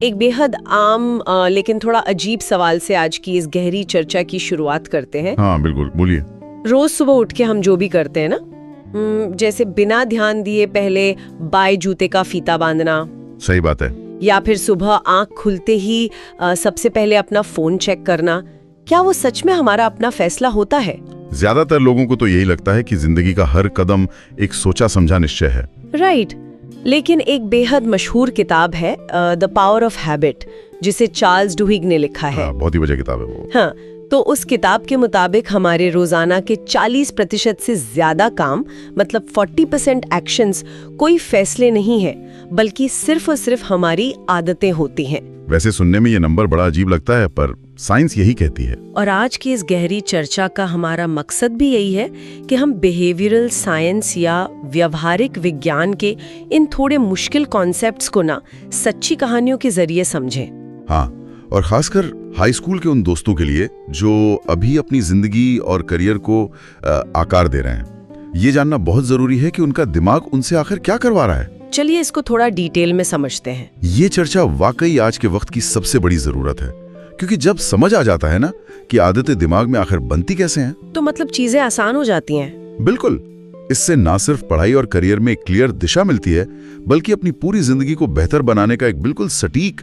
एक बेहद आम लेकिन थोड़ा अजीब सवाल से आज की इस गहरी चर्चा की शुरुआत करते हैं। हाँ बिल्कुल, बोलिए। रोज सुबह उठ के हम जो भी करते हैं ना, जैसे बिना ध्यान दिए पहले बाएं जूते का फीता बांधना, सही बात है। या फिर सुबह आंख खुलते ही सबसे पहले अपना फोन चेक करना, क्या वो सच में हमारा अपना फैसला होता है? ज्यादातर लोगों को तो यही लगता है कि जिंदगी का हर कदम एक सोचा समझा निश्चय है। राइट, लेकिन एक बेहद मशहूर किताब है द पावर ऑफ हैबिट, जिसे चार्ल्स डुहिग ने लिखा है। हाँ, बहुत ही वजह किताब है वो। हाँ, तो उस किताब के मुताबिक हमारे रोजाना के 40% से ज्यादा काम, मतलब 40% एक्शंस, कोई फैसले नहीं है, बल्कि सिर्फ और सिर्फ हमारी आदतें होती हैं। वैसे सुनने में ये नंबर बड़ा अजीब लगता है, पर साइंस यही कहती है। और आज की इस गहरी चर्चा का हमारा मकसद भी यही है कि हम बिहेवियरल साइंस या व्यवहारिक विज्ञान के इन थोड़े मुश्किल कॉन्सेप्ट्स को ना सच्ची कहानियों के जरिए समझें। हाँ, और खासकर हाई स्कूल के उन दोस्तों के लिए जो अभी अपनी जिंदगी और करियर को आकार दे रहे हैं। ये जानना बहुत जरूरी है कि उनका दिमाग उनसे आखिर क्या करवा रहा है। चलिए इसको थोड़ा डिटेल में समझते हैं। ये चर्चा वाकई आज के वक्त की सबसे बड़ी जरूरत है, क्योंकि जब समझ आ जाता है ना कि आदतें दिमाग में आखिर बनती कैसे हैं, तो मतलब चीजें आसान हो जाती हैं। बिल्कुल। इससे ना सिर्फ पढ़ाई और करियर में एक क्लियर दिशा मिलती है, बल्कि अपनी पूरी जिंदगी को बेहतर बनाने का एक बिल्कुल सटीक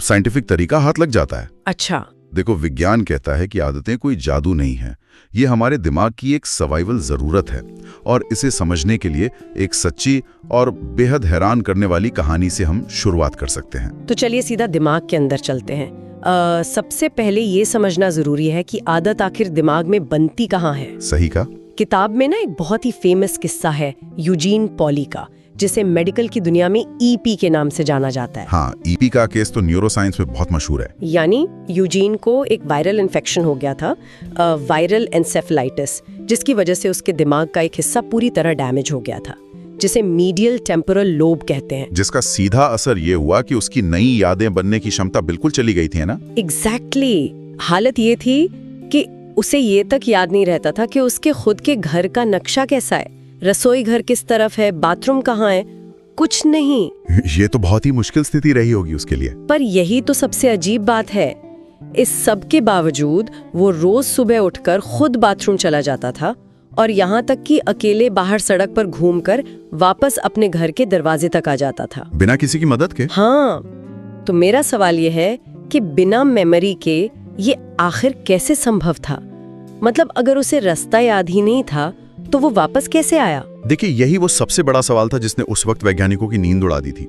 साइंटिफिक तरीका हाथ लग जाता है। अच्छा। देखो, विज्ञान कहता है कि आदतें कोई जादू नहीं है, ये हमारे दिमाग की एक सर्वाइवल जरूरत है, और इसे समझने के लिए एक सच्ची और बेहद हैरान करने वाली कहानी से हम शुरुआत कर सकते हैं। तो चलिए सीधा दिमाग के अंदर चलते हैं। सबसे पहले ये समझना जरूरी है कि आदत आखिर दिमाग में बनती कहाँ है। सही कहा। किताब में ना एक बहुत ही फेमस किस्सा है यूजीन पॉली का, जिसे मेडिकल की दुनिया में ईपी के नाम से जाना जाता है। हाँ, ईपी का केस तो न्यूरोसाइंस में बहुत मशहूर है। यानी यूजीन को एक वायरल इन्फेक्शन हो गया था, वायरल एन्सेफेलाइटिस, जिसकी वजह से उसके दिमाग का एक हिस्सा पूरी तरह डैमेज हो गया था, जिसे मीडियल टेम्पोरल लोब कहते हैं। जिसका सीधा असर ये हुआ कि उसकी नई यादें बनने की क्षमता बिल्कुल चली गई थी, है ना? एग्जैक्टली। हालत ये थी कि उसे ये तक याद नहीं रहता था कि उसके खुद के घर का नक्शा कैसा है, रसोई घर किस तरफ है, बाथरूम कहाँ है, कुछ नहीं। ये तो बहुत ही मुश्किल स्थिति रही होगी उसके लिए। पर यही तो सबसे अजीब बात है, इस सब के बावजूद वो रोज सुबह उठकर खुद बाथरूम चला जाता था, और यहाँ तक कि अकेले बाहर सड़क पर घूमकर वापस अपने घर के दरवाजे तक आ जाता था, बिना किसी की मदद के। हाँ, तो मेरा सवाल ये है कि बिना मेमोरी के ये आखिर कैसे संभव था? मतलब अगर उसे रास्ता याद ही नहीं था तो वो वापस कैसे आया? देखिए, यही वो सबसे बड़ा सवाल था जिसने उस वक्त वैज्ञानिकों की नींद उड़ा दी थी।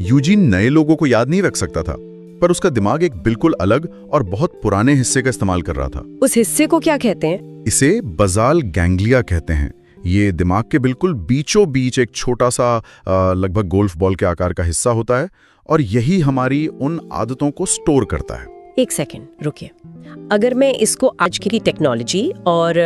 यूजीन नए लोगों को याद नहीं रख सकता था, पर उसका दिमाग एक बिल्कुल अलग और बहुत पुराने हिस्से का इस्तेमाल कर रहा था। उस हिस्से को क्या कहते हैं? इसे बजाल गैंग्लिया कहते हैं। ये दिमाग के बिल्कुल बीचों बीच एक छोटा सा लगभग गोल्फ बॉल के आकार का हिस्सा होता है, और यही हमारी उन आदतों को स्टोर करता है। एक सेकंड रुकिए, अगर मैं इसको आज की टेक्नोलॉजी और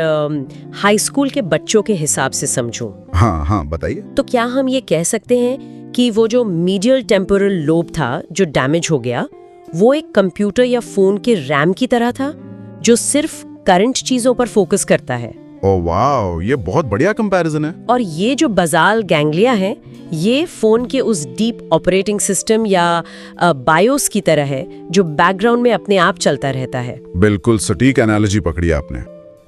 हाई स्कूल के बच्चों के हिसाब से समझूं, हाँ बताइए। तो क्या हम ये कह सकते हैं कि वो जो मीडियल टेम्पोरल लोब था जो डैमेज हो गया, वो एक कंप्यूटर या फोन के रैम की तरह था जो सिर्फ करंट चीजों पर फोकस करता है? ओह वाह, ये बहुत बढ़िया कंपैरिजन है। और ये जो बजाल गैंग्लिया है, ये फोन के उस डीप ऑपरेटिंग सिस्टम या बायोस की तरह है जो बैकग्राउंड में अपने आप चलता रहता है। बिल्कुल सटीक एनालॉजी पकड़ी आपने।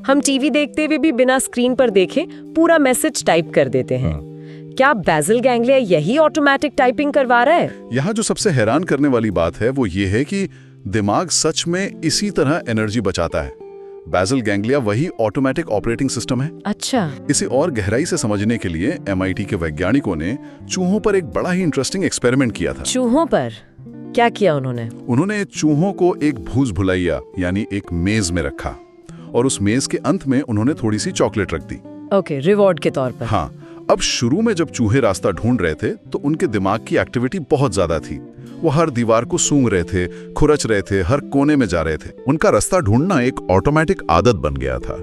हम टीवी देखते हुए भी बिना स्क्रीन पर देखे पूरा मैसेज टाइप कर देते हैं। क्या बेसल गैंग्लिया यही ऑटोमेटिक टाइपिंग करवा रहा है? यहाँ जो सबसे हैरान करने वाली बात है वो ये है कि दिमाग सच में इसी तरह एनर्जी बचाता है। बेसल गैंग्लिया वही ऑटोमेटिक ऑपरेटिंग सिस्टम है। अच्छा। इसे और गहराई से समझने के लिए MIT के वैज्ञानिकों ने चूहों पर एक बड़ा ही इंटरेस्टिंग एक्सपेरिमेंट किया था। चूहों पर क्या किया उन्होंने? उन्होंने चूहों को एक भूस भुलैया यानी एक मेज में रखा, और उस मेज के अंत में उन्होंने थोड़ी सी चॉकलेट रख दी। ओके, रिवॉर्ड के तौर पर। हाँ, अब शुरू में जब चूहे रास्ता ढूंढ रहे थे तो उनके दिमाग की एक्टिविटी बहुत ज्यादा थी। वो हर दीवार को सूंघ रहे थे, खुरच रहे थे, हर कोने में जा रहे थे। उनका रास्ता ढूंढना एक ऑटोमेटिक आदत बन गया था।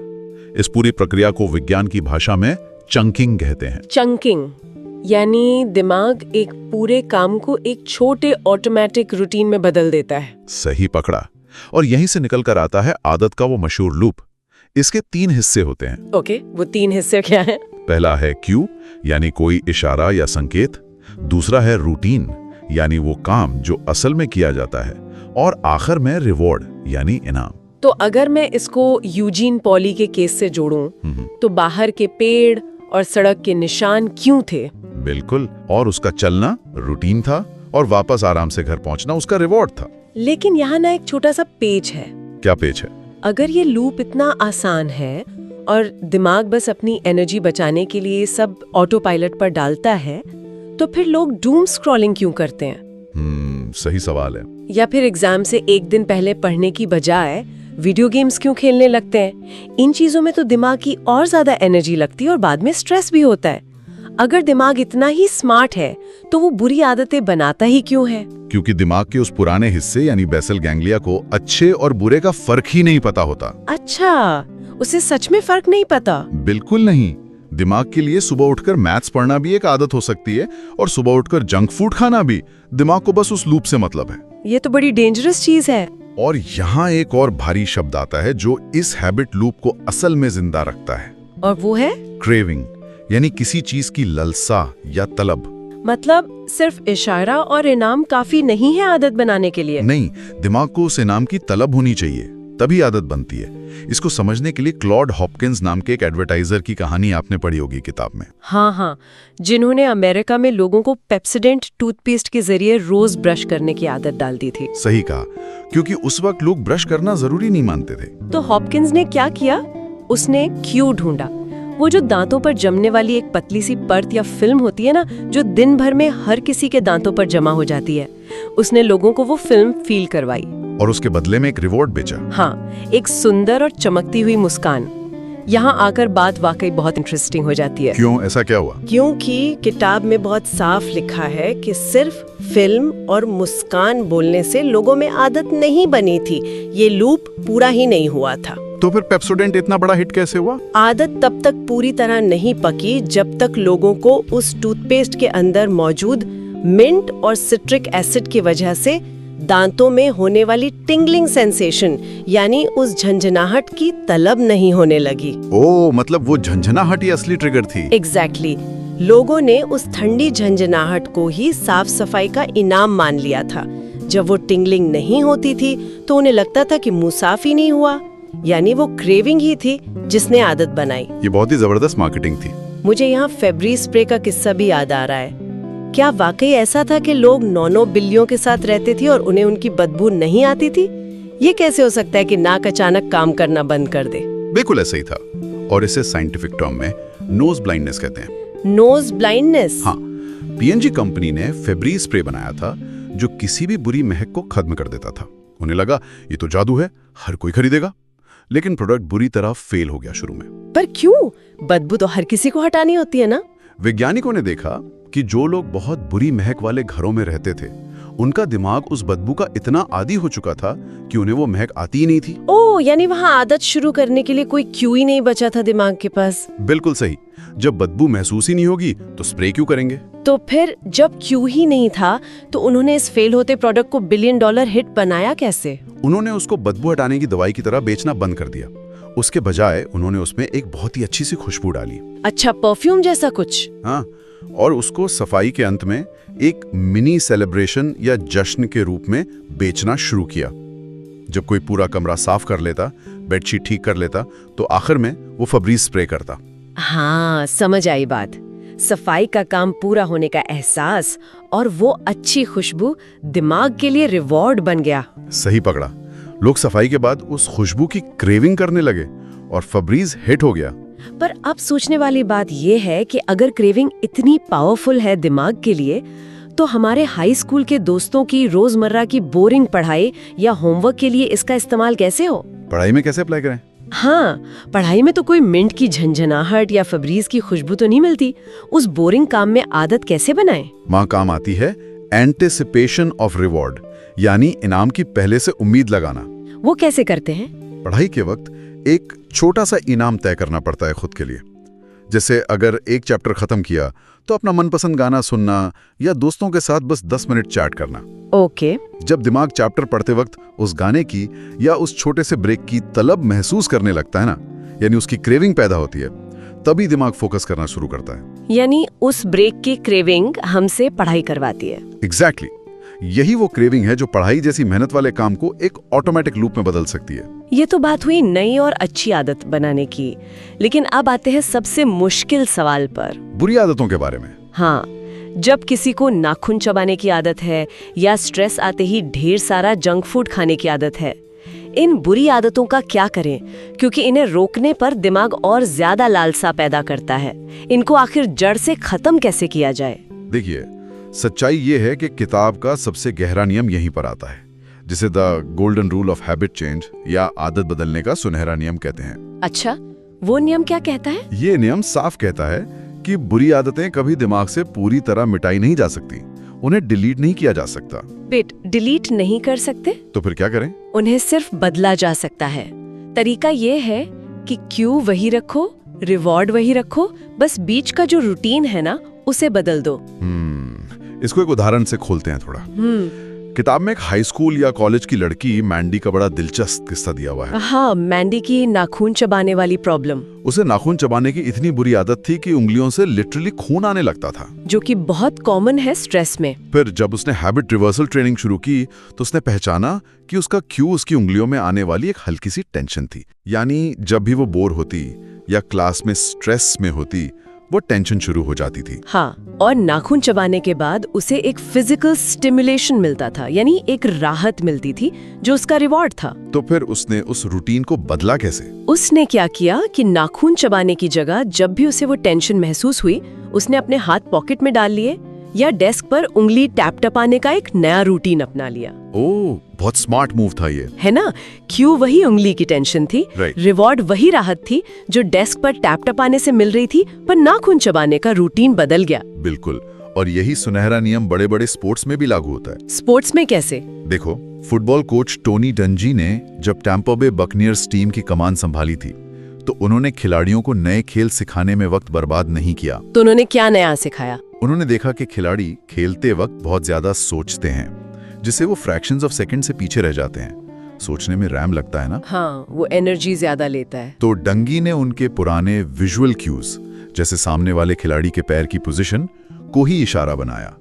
इस पूरी प्रक्रिया को विज्ञान की भाषा में चंकिंग कहते हैं। चंकिंग यानी दिमाग एक पूरे काम को एक छोटे ऑटोमेटिक रूटीन में बदल देता है। सही पकड़ा। और यहीं से निकल कर आता है आदत का वो मशहूर लूप। इसके 3 हिस्से होते हैं। ओके, वो 3 हिस्से क्या हैं? पहला है क्यू, यानी कोई इशारा या संकेत। दूसरा है रूटीन, यानी वो काम जो असल में किया जाता है, और आखिर में रिवॉर्ड यानी इनाम। तो अगर मैं इसको यूजीन पॉली के केस से जोड़ूं, तो बाहर के पेड़ और सड़क के निशान क्यों थे? बिल्कुल, और उसका चलना रूटीन था और वापस आराम से घर पहुंचना उसका रिवॉर्ड था। लेकिन यहाँ ना एक छोटा सा पेच है। क्या पेच है? अगर ये लूप इतना आसान है और दिमाग बस अपनी एनर्जी बचाने के लिए सब ऑटो पायलट पर डालता है, तो फिर लोग डूम स्क्रॉलिंग क्यों करते हैं? सही सवाल है। या फिर एग्जाम से एक दिन पहले पढ़ने की बजाय वीडियो गेम्स क्यों खेलने लगते हैं? इन चीजों में तो दिमाग की और ज्यादा एनर्जी लगती है और बाद में स्ट्रेस भी होता है। अगर दिमाग इतना ही स्मार्ट है तो वो बुरी आदतें बनाता ही क्यों है? क्योंकि दिमाग के उस पुराने हिस्से यानी बेसल गैंग्लिया को अच्छे और बुरे का फर्क ही नहीं पता होता। अच्छा, उसे सच में फर्क नहीं पता? बिल्कुल नहीं। दिमाग के लिए सुबह उठकर मैथ्स पढ़ना भी एक आदत हो सकती है, और सुबह उठकर जंक फूड खाना भी। दिमाग को बस उस लूप से मतलब है। ये तो बड़ी डेंजरस चीज है। और यहाँ एक और भारी शब्द आता है जो इस हैबिट लूप को असल में जिंदा रखता है, और वो है क्रेविंग, यानी किसी चीज की ललसा या तलब। मतलब सिर्फ इशारा और इनाम काफी नहीं है आदत बनाने के लिए? नहीं, दिमाग को उस इनाम की तलब होनी चाहिए, तभी आदत बनती है। इसको समझने के लिए क्लॉड हॉपकिंस नाम के एक एडवर्टाइजर की कहानी आपने पढ़ी होगी किताब में। हाँ, जिन्होंने अमेरिका में लोगों को पेप्सोडेंट टूथपेस्ट के जरिए रोज ब्रश करने की आदत डाल दी थी। सही कहा, क्योंकि उस वक्त लोग ब्रश करना जरूरी नहीं मानते थे। तो हॉपकिंस ने क्या किया? उसने क्यू ढूंढा, वो जो दांतों पर जमने वाली एक पतली सी परत या फिल्म होती है ना, जो दिन भर में हर किसी के दांतों पर जमा हो जाती है। उसने लोगों को वो फिल्म फील करवाई और उसके बदले में एक रिवॉर्ड बेचा। हाँ, एक सुंदर और चमकती हुई मुस्कान। यहाँ आकर बात वाकई बहुत इंटरेस्टिंग हो जाती है। क्यों, ऐसा क्या हुआ? क्योंकि किताब में बहुत साफ लिखा है कि सिर्फ फिल्म और मुस्कान बोलने से लोगों में आदत नहीं बनी थी, ये लूप पूरा ही नहीं हुआ था। तो फिर पेप्सोडेंट इतना बड़ा हिट कैसे हुआ? आदत तब तक पूरी तरह नहीं पकी जब तक लोगों को उस टूथपेस्ट के अंदर मौजूद मिंट और सिट्रिक एसिड की वजह से दांतों में होने वाली टिंगलिंग सेंसेशन यानी उस झंझनाहट की तलब नहीं होने लगी। ओह, मतलब वो झंझनाहट ही असली ट्रिगर थी। एग्जैक्टली। लोगों ने उस ठंडी झंझनाहट को ही साफ सफाई का इनाम मान लिया था। जब वो टिंगलिंग नहीं होती थी तो उन्हें लगता था कि मुंह साफ ही नहीं हुआ, यानी वो क्रेविंग ही थी जिसने आदत बनाई। ये बहुत ही जबरदस्त मार्केटिंग थी। मुझे यहाँ फेब्री स्प्रे का किस्सा भी याद आ रहा है। क्या वाकई ऐसा था कि लोग 9 बिल्लियों के साथ रहते थे और उन्हें उनकी बदबू नहीं आती थी? ये कैसे हो सकता है कि नाक अचानक काम करना बंद कर दे? बिल्कुल ऐसा ही था, और इसे साइंटिफिक टर्म में नोज ब्लाइंडनेस कहते हैं। Nose blindness? हाँ, P&G कंपनी ने फेब्री स्प्रे बनाया था जो किसी भी बुरी महक को खत्म कर देता था। उन्हें लगा ये तो जादू है, हर कोई खरीदेगा। लेकिन प्रोडक्ट बुरी तरह फेल हो गया शुरू में। पर क्यों? बदबू तो हर किसी को हटानी होती है ना? वैज्ञानिकों ने देखा कि जो लोग बहुत बुरी महक वाले घरों में रहते थे, उनका दिमाग उस बदबू का इतना आदी हो चुका था कि उन्हें वो महक आती ही नहीं थी। ओह, यानी वहाँ आदत शुरू करने के लिए कोई क्यू ही नहीं बचा था दिमाग के पास। बिल्कुल सही। जब बदबू महसूस ही नहीं होगी तो स्प्रे क्यों करेंगे? तो फिर जब क्यू ही नहीं था तो उन्होंने इस फेल होते प्रोडक्ट को $1 बिलियन हिट बनाया कैसे? उन्होंने उसको बदबू हटाने की दवाई की तरह बेचना बंद कर दिया। उसके बजाय उन्होंने उसमें एक बहुत ही अच्छी सी खुशबू डाली। अच्छा, परफ्यूम जैसा कुछ? हाँ, और उसको सफाई के अंत में एक मिनी सेलिब्रेशन या जश्न के रूप में बेचना शुरू किया। जब कोई पूरा कमरा साफ कर लेता, बेडशीट ठीक कर लेता, तो आखिर में वो फब्रीज स्प्रे करता। हाँ, समझ आई बात। सफाई का काम पूरा होने का एहसास और वो अच्छी खुशबू दिमाग के लिए रिवॉर्ड बन गया। सही पकड़ा। लोग सफाई के बाद उस खुशबू की क्रेविंग करने लगे और फब्रीज हिट हो गया। पर अब सोचने वाली बात यह है कि अगर क्रेविंग इतनी पावरफुल है दिमाग के लिए, तो हमारे हाई स्कूल के दोस्तों की रोजमर्रा की बोरिंग पढ़ाई या होमवर्क के लिए इसका इस्तेमाल कैसे हो? पढ़ाई में कैसे अप्लाई करें? हाँ, पढ़ाई में तो कोई मिंट की झंझनाहट या फब्रीज की खुशबू तो नहीं मिलती। उस बोरिंग काम में आदत कैसे बनाएं? वहाँ काम आती है एंटिसिपेशन ऑफ रिवॉर्ड, यानी इनाम की पहले से उम्मीद लगाना। वो कैसे करते हैं? पढ़ाई के वक्त एक छोटा सा इनाम तय करना पड़ता है खुद के लिए। जैसे अगर एक चैप्टर खत्म किया तो अपना मनपसंद गाना सुनना या दोस्तों के साथ बस 10 मिनट चैट करना। ओके। जब दिमाग चैप्टर पढ़ते वक्त उस गाने की या उस छोटे से ब्रेक की तलब महसूस करने लगता है ना, यानी उसकी क्रेविंग पैदा होती है, तभी दिमाग फोकस करना शुरू करता है। यानी उस ब्रेक की क्रेविंग हमसे पढ़ाई करवाती है। एग्जैक्टली। यही वो क्रेविंग है जो पढ़ाई जैसी मेहनत वाले काम को एक ऑटोमेटिक लूप में बदल सकती है। ये तो बात हुई नई और अच्छी आदत बनाने की, लेकिन अब आते हैं सबसे मुश्किल सवाल पर, बुरी आदतों के बारे में। हाँ, जब किसी को नाखून चबाने की आदत है या स्ट्रेस आते ही ढेर सारा जंक फूड खाने की आदत है, इन बुरी आदतों का क्या करें? क्योंकि इन्हें रोकने पर दिमाग और ज्यादा लालसा पैदा करता है। इनको आखिर जड़ से खत्म कैसे किया जाए? देखिए, सच्चाई ये है कि किताब का सबसे गहरा नियम यहीं पर आता है, जिसे the golden rule of habit change या आदत बदलने का सुनहरा नियम कहते हैं। अच्छा, वो नियम क्या कहता है? ये नियम साफ कहता है कि बुरी आदतें कभी दिमाग से पूरी तरह मिटाई नहीं जा सकती, उन्हें डिलीट नहीं किया जा सकता। डिलीट नहीं कर सकते? तो फिर क्या करें? उन्हें सिर्फ बदला जा सकता है। तरीका ये है कि क्यू वही रखो, रिवॉर्ड वही रखो, बस बीच का जो रूटीन है ना, उसे बदल दो। इसको एक उदाहरण से खोलते हैं थोड़ा। किताब में एक हाई स्कूल या कॉलेज की लड़की मैंडी का बड़ा दिलचस्प किस्सा दिया हुआ है। हाँ, मैंडी की नाखून चबाने वाली प्रॉब्लम। उसे नाखून चबाने की इतनी बुरी आदत थी कि उंगलियों से लिटरली खून आने लगता था, जो कि बहुत कॉमन है स्ट्रेस में। फिर जब उसने हैबिट रिवर्सल ट्रेनिंग शुरू की तो उसने पहचाना कि उसका क्यू उसकी उंगलियों में आने वाली एक हल्की सी टेंशन थी। यानी जब भी वो बोर होती या क्लास में स्ट्रेस में होती, वो टेंशन शुरू हो जाती थी। हाँ, और नाखून चबाने के बाद उसे एक फिजिकल स्टिमुलेशन मिलता था, यानी एक राहत मिलती थी जो उसका रिवॉर्ड था। तो फिर उसने उस रूटीन को बदला कैसे? उसने क्या किया कि नाखून चबाने की जगह जब भी उसे वो टेंशन महसूस हुई, उसने अपने हाथ पॉकेट में डाल लिए या डेस्क पर उंगली टैप टपाने का एक नया रूटीन अपना लिया। ओह, बहुत स्मार्ट मूव था ये, है ना? क्यों वही उंगली की टेंशन थी, रिवॉर्ड वही राहत थी जो डेस्क पर टैप टपाने से मिल रही थी, पर नाखून चबाने का रूटीन बदल गया। बिल्कुल, और यही सुनहरा नियम बड़े बड़े स्पोर्ट्स में भी लागू होता है। स्पोर्ट्स में कैसे? देखो, फुटबॉल कोच टोनी डंजी ने जब टैंपा बे बकनियर्स टीम की कमान संभाली थी, तो उन्होंने खिलाड़ियों को नए खेल सिखाने में वक्त बर्बाद नहीं किया। तो उन्होंने क्या नया सिखाया? उन्होंने देखा कि खिलाड़ी खेलते वक्त बहुत ज्यादा सोचते हैं, जिससे वो फ्रैक्शंस ऑफ सेकंड से पीछे रह जाते हैं। सोचने में रैम लगता है ना? हाँ, वो एनर्जी ज्यादा लेता है। तो डंगी ने उनके पुराने विजुअल क्यूज, जैसे सामने वाले खिलाड़ी के पैर की पोजीशन, को ही इशारा बनाया,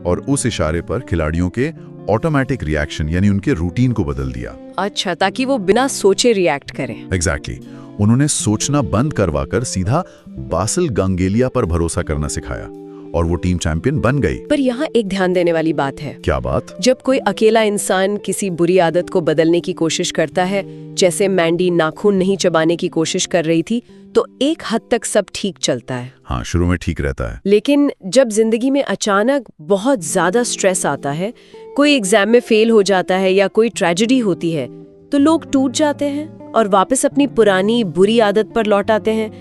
और उस इशारे पर खिलाड़ियों के ऑटोमेटिक रिएक्शन यानी उनके रूटीन को बदल दिया। अच्छा, ताकि वो बिना सोचे रिएक्ट करें। एग्जैक्टली। उन्होंने सोचना बंद करवाकर सीधा बासिल गंगेलिया पर भरोसा करना सिखाया, और वो टीम चैंपियन बन गई। पर यहाँ एक ध्यान देने वाली बात है। क्या बात? जब कोई अकेला इंसान किसी बुरी आदत को बदलने की कोशिश करता है, जैसे मैंडी नाखून नहीं चबाने की कोशिश कर रही थी, तो एक हद तक सब ठीक चलता है। हाँ, शुरू में ठीक रहता है। लेकिन जब जिंदगी में अचानक बहुत ज्यादा स्ट्रेस आता है, कोई एग्जाम में फेल हो जाता है या कोई ट्रेजेडी होती है, तो लोग टूट जाते हैं और वापस अपनी पुरानी बुरी आदत पर लौट आते हैं।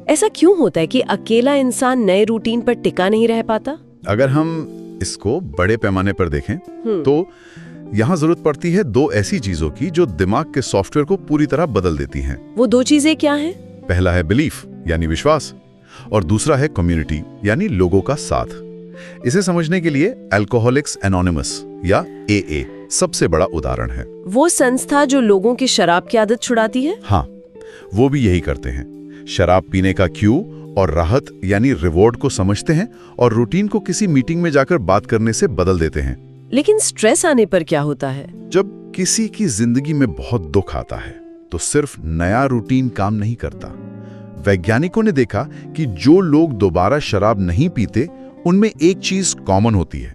ऐसा क्यों होता है कि अकेला इंसान नए रूटीन पर टिका नहीं रह पाता? अगर हम इसको बड़े पैमाने पर देखें तो यहाँ जरूरत पड़ती है दो ऐसी चीजों की जो दिमाग के सॉफ्टवेयर को पूरी तरह बदल देती हैं। वो दो चीजें क्या हैं? पहला है बिलीफ यानी विश्वास, और दूसरा है कम्युनिटी यानी लोगों का साथ। इसे समझने के लिए अल्कोहलिक्स एनोनिमस या AA सबसे बड़ा उदाहरण है। वो संस्था जो लोगों की शराब की आदत छुड़ाती है? हाँ, वो भी यही करते हैं। शराब पीने का क्यू और राहत यानी रिवॉर्ड को समझते हैं और रूटीन को किसी मीटिंग में जाकर बात करने से बदल देते हैं। लेकिन स्ट्रेस आने पर क्या होता है? जब किसी की जिंदगी में बहुत दुख आता है तो सिर्फ नया रूटीन काम नहीं करता। वैज्ञानिकों ने देखा कि जो लोग दोबारा शराब नहीं पीते, उनमें एक चीज कॉमन होती है,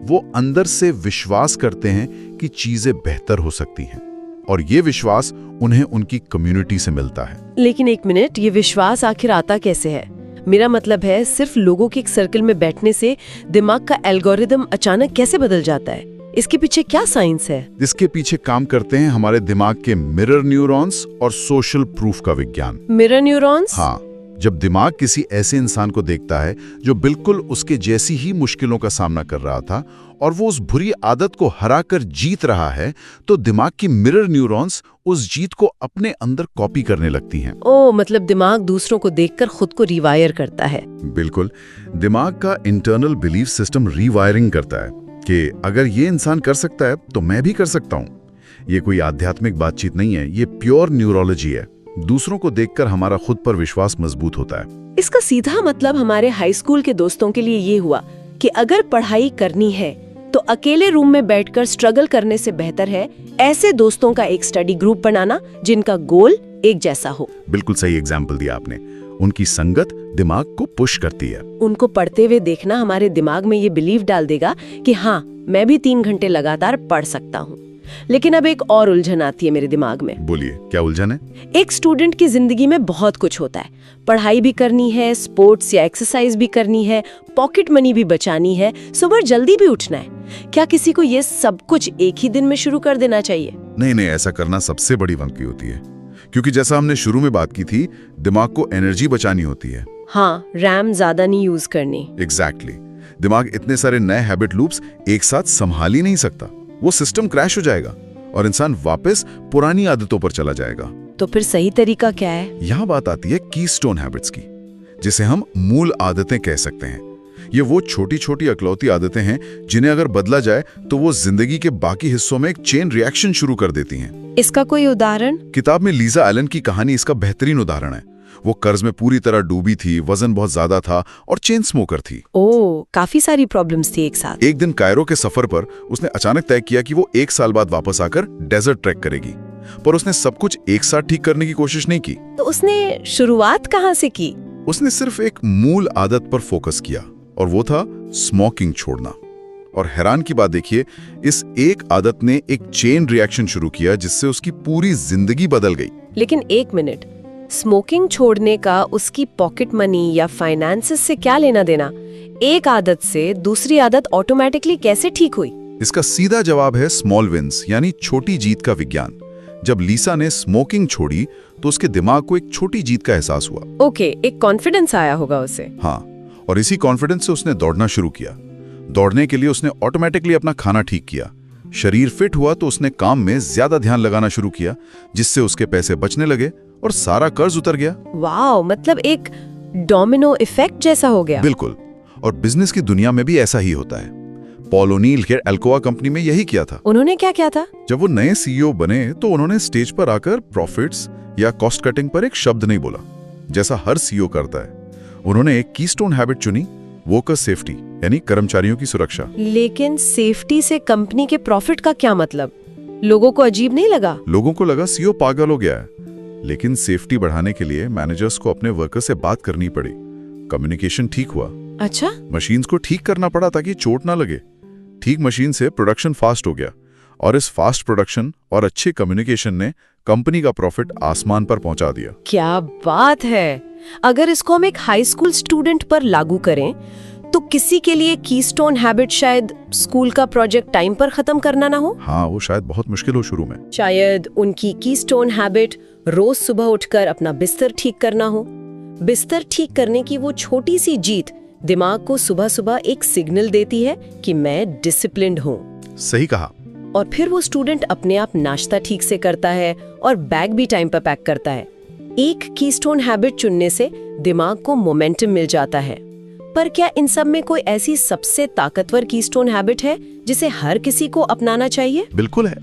वो अंदर से विश्वास करते हैं कि चीजें बेहतर हो सकती हैं, और ये विश्वास उन्हें उनकी कम्युनिटी से मिलता है। लेकिन एक मिनट, ये विश्वास आखिर आता कैसे है? मेरा मतलब है, सिर्फ लोगों के एक सर्कल में बैठने से दिमाग का एल्गोरिदम अचानक कैसे बदल जाता है? इसके पीछे क्या साइंस है? इसके पीछे काम करते हैं हमारे दिमाग के मिरर न्यूरॉन्स और सोशल प्रूफ का विज्ञान। Mirror neurons? हाँ, जब दिमाग किसी ऐसे इंसान को देखता है जो बिल्कुल उसके जैसी ही मुश्किलों का सामना कर रहा था और वो उस बुरी आदत को हराकर जीत रहा है, तो दिमाग की मिरर न्यूरॉन्स उस जीत को अपने अंदर कॉपी करने लगती हैं। ओह, मतलब दिमाग दूसरों को देखकर खुद को रिवायर करता है। बिल्कुल, दिमाग का इंटरनल बिलीफ सिस्टम रीवायरिंग करता है कि अगर ये इंसान कर सकता है तो मैं भी कर सकता हूँ। ये कोई आध्यात्मिक बातचीत नहीं है, ये प्योर न्यूरोलॉजी है। दूसरों को देखकर हमारा खुद पर विश्वास मजबूत होता है। इसका सीधा मतलब हमारे हाई स्कूल के दोस्तों के लिए ये हुआ कि अगर पढ़ाई करनी है तो तो अकेले रूम में बैठकर स्ट्रगल करने से बेहतर है ऐसे दोस्तों का एक स्टडी ग्रुप बनाना जिनका गोल एक जैसा हो। बिल्कुल सही एग्जाम्पल दिया आपने। उनकी संगत दिमाग को पुश करती है। उनको पढ़ते हुए देखना हमारे दिमाग में ये बिलीव डाल देगा कि हाँ, मैं भी 3 घंटे लगातार पढ़ सकता हूँ। लेकिन अब एक और उलझन आती है मेरे दिमाग में। बोलिए, क्या उलझन है? एक स्टूडेंट की जिंदगी में बहुत कुछ होता है। पढ़ाई भी करनी है, स्पोर्ट्स या एक्सरसाइज भी करनी है, पॉकेट मनी भी बचानी है, सुबह जल्दी भी उठना है। क्या किसी को ये सब कुछ एक ही दिन में शुरू कर देना चाहिए? नहीं, ऐसा करना सबसे बड़ी वंकी होती है, क्योंकि जैसा हमने शुरू में बात की थी, दिमाग को एनर्जी बचानी होती है। हाँ, रैम ज्यादा नहीं यूज करनी। एग्जैक्टली। दिमाग इतने सारे नए हैबिट लूप्स एक साथ संभाल ही नहीं सकता। वो सिस्टम क्रैश हो जाएगा और इंसान वापस पुरानी आदतों पर चला जाएगा। तो फिर सही तरीका क्या है? यहाँ बात आती है कीस्टोन हैबिट्स की, जिसे हम मूल आदतें कह सकते हैं। ये वो छोटी छोटी अकलौती आदतें हैं जिन्हें अगर बदला जाए तो वो जिंदगी के बाकी हिस्सों में एक चेन रिएक्शन शुरू कर देती हैं। इसका कोई उदाहरण? किताब में लीजा एलन की कहानी इसका बेहतरीन उदाहरण है। वो कर्ज में पूरी तरह डूबी थी, वजन बहुत ज्यादा था और चेन स्मोकर थी। ओह, काफी सारी प्रॉब्लम्स थी एक साथ। एक दिन कायरो के सफर पर उसने अचानक तय किया कि वो 1 साल बाद वापस आकर डेजर्ट ट्रैक करेगी, पर उसने सब कुछ एक साथ ठीक करने की कोशिश नहीं की। तो उसने शुरुआत कहाँ से की? उसने सिर्फ एक मूल आदत पर फोकस किया और वो था स्मोकिंग छोड़ना। और हैरान की बात देखिए, इस एक आदत ने एक चेन रिएक्शन शुरू किया जिससे उसकी पूरी जिंदगी बदल गई। लेकिन एक मिनट, स्मोकिंग छोड़ने का उसकी पॉकेट मनी या फाइनेंसेस से क्या लेना देना? एक आदत से दूसरी आदत ऑटोमेटिकली कैसे ठीक हुई? इसका सीधा जवाब है स्मॉल विंस, यानी छोटी जीत का विज्ञान। जब लीसा ने स्मोकिंग छोड़ी तो उसके दिमाग को एक छोटी जीत का एहसास हुआ। ओके, एक कॉन्फिडेंस आया होगा उसे। हाँ, और इसी कॉन्फिडेंस से उसने दौड़ना शुरू किया। दौड़ने के लिए उसने ऑटोमेटिकली अपना खाना ठीक किया। शरीर फिट हुआ तो उसने काम में ज्यादा ध्यान लगाना शुरू किया, जिससे उसके पैसे बचने लगे और सारा कर्ज उतर गया। वाह, मतलब एक डोमिनो इफेक्ट जैसा हो गया। बिल्कुल। और बिजनेस की दुनिया में भी ऐसा ही होता है। पॉल ओनील के अल्कोआ कंपनी में यही किया था। उन्होंने क्या किया था? जब वो नए सीईओ बने तो उन्होंने स्टेज पर आकर प्रॉफिट्स या कॉस्ट कटिंग पर एक शब्द नहीं बोला, जैसा हर सीईओ करता है। उन्होंने एक कीस्टोन हैबिट चुनी, वर्कर सेफ्टी, यानी कर्मचारियों की सुरक्षा। लेकिन सेफ्टी से कंपनी के प्रॉफिट का क्या मतलब? लोगों को अजीब नहीं लगा? लोगों को लगा सीईओ पागल हो गया है, लेकिन सेफ्टी बढ़ाने के लिए मैनेजर्स को अपने वर्कर से बात करनी पड़ी। कम्युनिकेशन ठीक हुआ। अच्छा, मशीन्स को ठीक करना पड़ा ताकि चोट ना लगे। ठीक मशीन से प्रोडक्शन फास्ट हो गया और इस फास्ट प्रोडक्शन और अच्छे कम्युनिकेशन ने कंपनी का प्रॉफिट आसमान पर पहुंचा दिया। क्या बात है! अगर इसको हम एक हाई स्कूल स्टूडेंट पर लागू करें तो किसी के लिए कीस्टोन हैबिट शायद स्कूल का प्रोजेक्ट टाइम पर खत्म करना ना हो। हाँ, वो शायद बहुत मुश्किल हो शुरू में। शायद उनकी कीस्टोन हैबिट रोज सुबह उठकर अपना बिस्तर ठीक करना हो। बिस्तर ठीक करने की वो छोटी सी जीत दिमाग को सुबह सुबह एक सिग्नल देती है कि मैं डिसिप्लिन्ड हूँ। सही कहा। और फिर वो स्टूडेंट अपने आप नाश्ता ठीक से करता है और बैग भी टाइम पर पैक करता है। एक कीस्टोन हैबिट चुनने से दिमाग को मोमेंटम मिल जाता है। पर क्या इन सब में कोई ऐसी सबसे ताकतवर कीस्टोन हैबिट है जिसे हर किसी को अपनाना चाहिए? बिल्कुल है।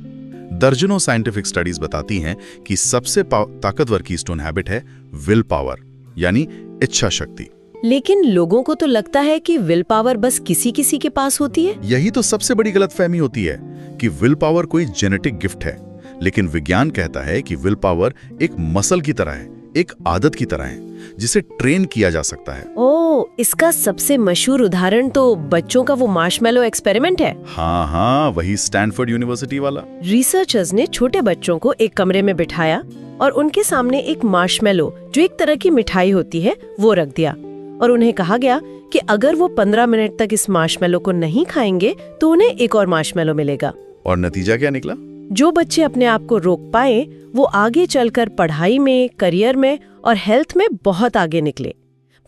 दर्जनों साइंटिफिक स्टडीज बताती हैं कि सबसे ताकतवर कीस्टोन हैबिट है विल पावर, यानी इच्छा शक्ति। लेकिन लोगों को तो लगता है कि विल पावर बस किसी किसी के पास होती है। यही तो सबसे बड़ी गलतफहमी होती है कि विल पावर कोई जेनेटिक गिफ्ट है। लेकिन विज्ञान कहता है कि विल पावर एक मसल की तरह है, एक आदत की तरह है, जिसे ट्रेन किया जा सकता है। ओह, इसका सबसे मशहूर उदाहरण तो बच्चों का वो मार्शमैलो एक्सपेरिमेंट है। हाँ, वही स्टैनफोर्ड यूनिवर्सिटी वाला। रिसर्चर्स ने छोटे बच्चों को एक कमरे में बिठाया और उनके सामने एक मार्शमैलो, जो एक तरह की मिठाई होती है, वो रख दिया और उन्हें कहा गया कि अगर वो 15 मिनट तक इस मार्शमैलो को नहीं खाएंगे तो उन्हें एक और मार्शमैलो मिलेगा। और नतीजा क्या निकला? जो बच्चे अपने आप को रोक पाए वो आगे चलकर पढ़ाई में, करियर में और हेल्थ में बहुत आगे निकले।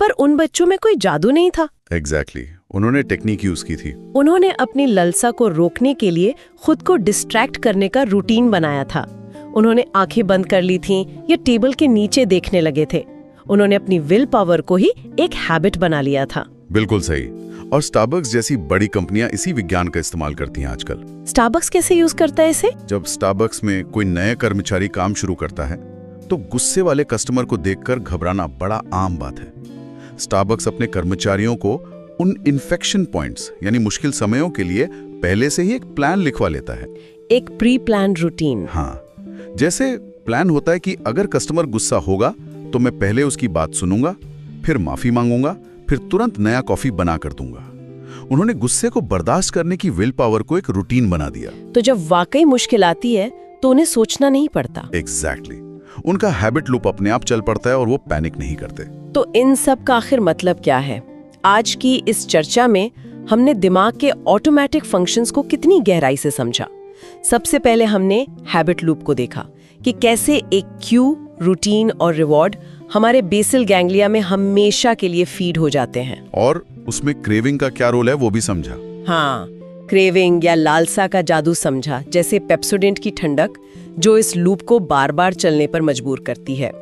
पर उन बच्चों में कोई जादू नहीं था। एग्जैक्टली। उन्होंने टेक्निक यूज की थी। उन्होंने अपनी ललसा को रोकने के लिए खुद को डिस्ट्रैक्ट करने का रूटीन बनाया था। उन्होंने आंखें बंद कर ली थीं या टेबल के नीचे देखने लगे थे। उन्होंने अपनी विल पावर को ही एक हैबिट बना लिया था। बिल्कुल सही। और स्टारबक्स जैसी बड़ी कंपनियां इसी विज्ञान का इस्तेमाल करती हैं आजकल। स्टारबक्स कैसे यूज करता है इसे? जब स्टारबक्स में कोई नया कर्मचारी काम शुरू करता है तो गुस्से वाले कस्टमर को देखकर घबराना बड़ा आम बात है। स्टारबक्स अपने कर्मचारियों को उन इन्फेक्शन पॉइंट्स, यानी मुश्किल समयों के लिए पहले से ही एक प्लान लिखवा लेता है। एक प्री प्लान रूटीन। हाँ, जैसे प्लान होता है कि अगर कस्टमर गुस्सा होगा तो मैं पहले उसकी बात सुनूंगा, फिर माफी मांगूंगा, फिर तुरंत नया कॉफी बना कर दूंगा। उन्होंने गुस्से को बर्दाश्त करने की विल पावर को एक रूटीन बना दिया। तो जब वाकई मुश्किल आती है तो उन्हें सोचना नहीं पड़ता। एग्जैक्टली। उनका हैबिट लूप अपने आप चल पड़ता है और वो पैनिक नहीं करते। तो इन सब का आखिर मतलब क्या है? आज की इस चर्चा में हमने दिमाग के ऑटोमेटिक फंक्शंस को कितनी गहराई से समझा। सबसे पहले हमने हैबिट लूप को देखा कि कैसे एक क्यू, रूटीन और रिवॉर्ड हमारे बेसल गैंग्लिया में हमेशा के लिए फीड हो जाते हैं। और उसमें क्रेविंग का क्या रोल है वो भी समझा। हाँ, क्रेविंग या लालसा का जादू समझा, जैसे पेप्सोडेंट की ठंडक जो इस लूप को बार बार चलने पर मजबूर करती है।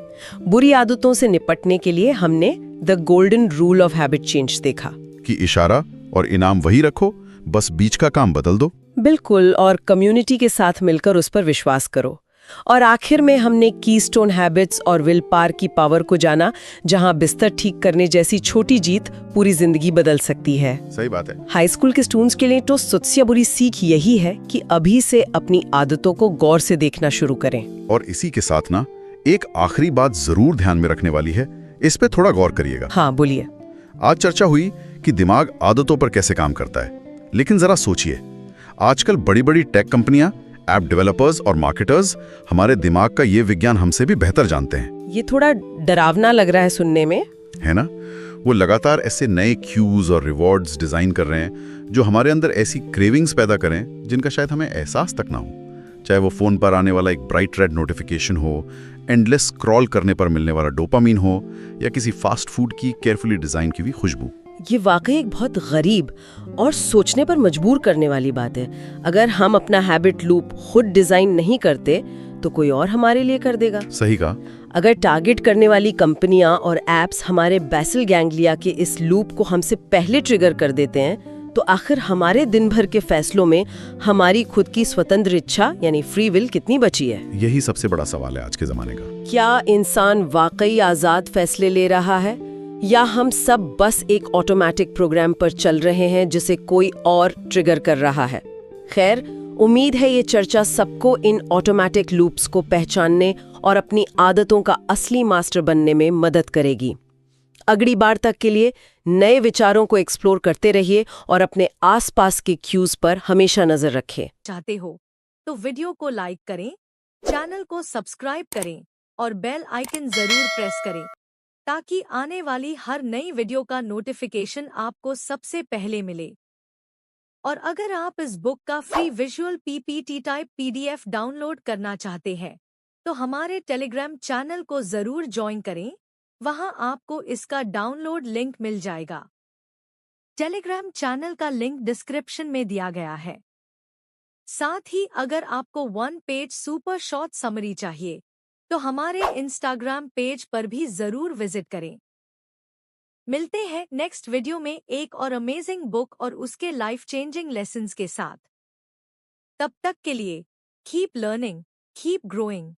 बुरी आदतों से निपटने के लिए हमने the golden rule of habit change देखा कि इशारा और इनाम वही रखो, बस बीच का काम बदल दो। बिल्कुल, और कम्युनिटी के साथ मिलकर उस पर विश्वास करो। और आखिर में हमने कीस्टोन हैबिट्स और विल पावर की पावर को जाना, जहां बिस्तर ठीक करने जैसी छोटी जीत पूरी जिंदगी बदल सकती है। सही बात है। हाई स्कूल के स्टूडेंट्स के लिए तो सबसे बुरी सीख यही है कि अभी से अपनी आदतों को गौर से देखना शुरू करें। और इसी के साथ ना एक आखिरी बात जरूर ध्यान में रखने वाली है, इस पे थोड़ा गौर करिएगा। हाँ, बोलिए। आज चर्चा हुई कि दिमाग आदतों पर कैसे काम करता है, लेकिन जरा सोचिए, आजकल बड़ी बड़ी टेक कंपनियां, ऐप डेवलपर्स और मार्केटर्स हमारे दिमाग का ये विज्ञान हमसे भी बेहतर जानते हैं। ये थोड़ा डरावना लग रहा है सुनने में, है ना? वो लगातार ऐसे नए क्यूज और रिवॉर्ड्स डिजाइन कर रहे हैं जो हमारे अंदर ऐसी क्रेविंग्स पैदा करें जिनका शायद हमें एहसास तक ना हो। चाहे वो फोन पर आने वाला एक ब्राइट रेड नोटिफिकेशन हो, एंडलेस स्क्रॉल करने पर मिलने वाला डोपामीन हो, या किसी फास्ट फूड की केयरफुली डिजाइन की हुई खुशबू। ये वाकई एक बहुत गरीब और सोचने पर मजबूर करने वाली बात है। अगर हम अपना हैबिट लूप खुद डिजाइन नहीं करते तो कोई और हमारे लिए कर देगा। सही कहा। अगर टारगेट करने वाली कंपनियां और एप्स हमारे बेसल गैंग्लिया के इस लूप को हमसे पहले ट्रिगर कर देते हैं, तो आखिर हमारे दिन भर के फैसलों में हमारी खुद की स्वतंत्र इच्छा यानी फ्री विल कितनी बची है? यही सबसे बड़ा सवाल है आज के जमाने का। क्या इंसान वाकई आजाद फैसले ले रहा है, या हम सब बस एक ऑटोमेटिक प्रोग्राम पर चल रहे हैं जिसे कोई और ट्रिगर कर रहा है? खैर, उम्मीद है ये चर्चा सबको इन ऑटोमेटिक लूप्स को पहचानने और अपनी आदतों का असली मास्टर बनने में मदद करेगी। अगली बार तक के लिए नए विचारों को एक्सप्लोर करते रहिए और अपने आसपास के क्यूज पर हमेशा नजर रखें। चाहते हो तो वीडियो को लाइक करें, चैनल को सब्सक्राइब करें और बेल आइकन जरूर प्रेस करें ताकि आने वाली हर नई वीडियो का नोटिफिकेशन आपको सबसे पहले मिले। और अगर आप इस बुक का free visual PPT type PDF download करना चाहते हैं तो हमारे टेलीग्राम चैनल को जरूर ज्वाइन करें, वहां आपको इसका डाउनलोड लिंक मिल जाएगा। टेलीग्राम चैनल का लिंक डिस्क्रिप्शन में दिया गया है। साथ ही अगर आपको 1 पेज सुपर शॉर्ट समरी चाहिए तो हमारे इंस्टाग्राम पेज पर भी जरूर विजिट करें। मिलते हैं नेक्स्ट वीडियो में एक और अमेजिंग बुक और उसके लाइफ चेंजिंग लेसन्स के साथ। तब तक के लिए कीप लर्निंग, कीप ग्रोइंग।